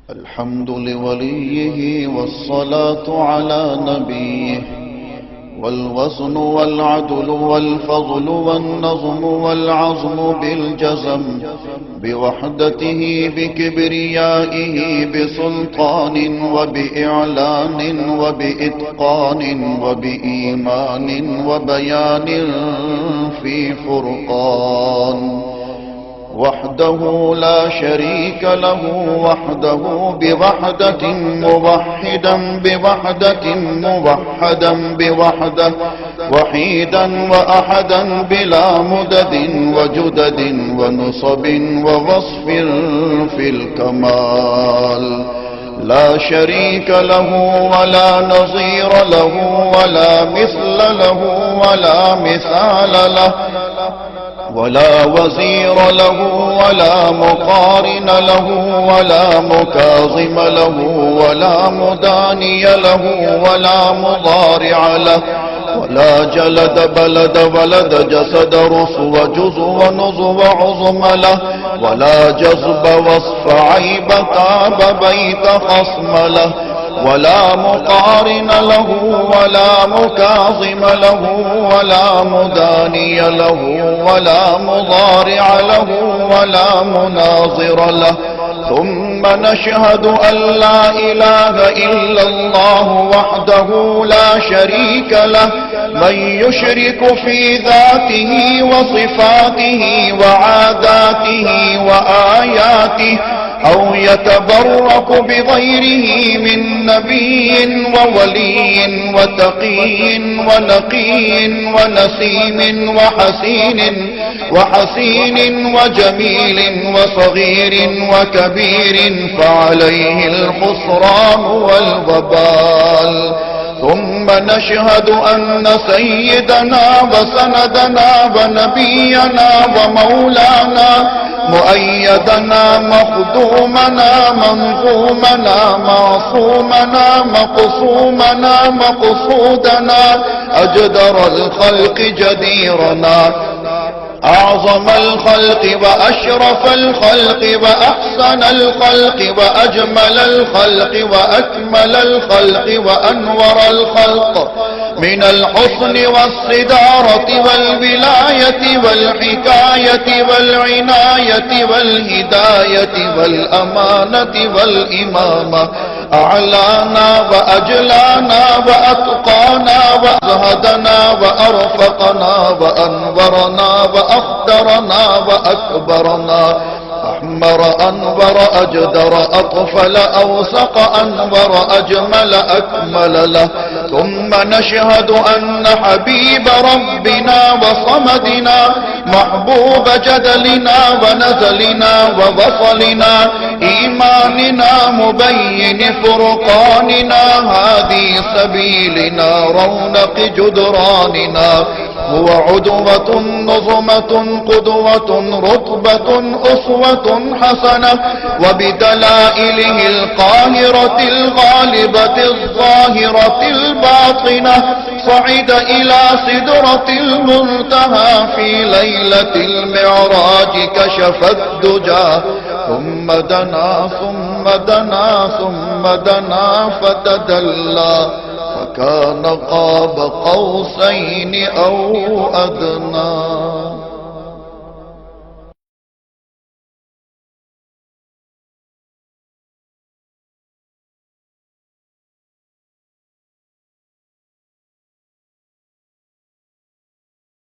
الحمد لوليه والصلاة على نبيه والوزن والعدل والفضل والنظم والعظم بالجزم بوحدته بكبريائه بسلطان وبإعلان وبإتقان وبإيمان وبيان في فرقان وحده لا شريك له وحده بوحدة موحدا بوحدة موحدا بوحده وحيدا وأحدا بلا مدد وجدد ونصب ووصف في الكمال لا شريك له ولا نظير له ولا مثل له ولا مثال له ولا وزير له ولا مقارن له ولا مكاظم له ولا مداني له ولا مضارع له ولا جلد بلد ولد جسد رسو جزو ونزو عظم له ولا جذب وصف عيب تاب بيت خصم له ولا مقارن له ولا مكاظم له ولا مداني له ولا مضارع له ولا مناظر له ثم نشهد أن لا إله إلا الله وحده لا شريك له من يشرك في ذاته وصفاته وعاداته وآياته أو يتبرك بغيره من نبي وولي وتقي ونقي ونسيم وحسين وجميل وصغير وكبير فعليه الخسران والوبال ثم نشهد أن سيدنا وسندنا ونبينا ومولانا مؤيدنا مخدومنا منظومنا معصومنا مقصومنا مقصودنا أجدر الخلق جديرنا أعظم الخلق وأشرف الخلق وأحسن الخلق وأجمل الخلق وأكمل الخلق وأنور الخلق من الحسن والصدارة والولاية والحكاية والعناية والهداية والأمانة والإمامة أعلانا وأجلانا وأتقانا وأزهدنا وأرفقنا وأنورنا وأخدرنا وأكبرنا أحمر أنور أجدر أطفل أوسق أنور أجمل أكمل له ثم نشهد أن حبيب ربنا وصمدنا محبوب جدلنا ونزلنا ووصلنا إيماننا مبين فرقاننا هذه سبيلنا رونق جدراننا هو عدوة نظمة قدوة رتبة أسوة حسنة وبدلائله القاهرة الغالبة الظاهرة الباطنة صعد إلى سدرة المنتهى في ليلة المعراج كشف الدجى ثم دنا ثم دنا ثم دنا فتدلى فكان قاب قوسين أو أدنى.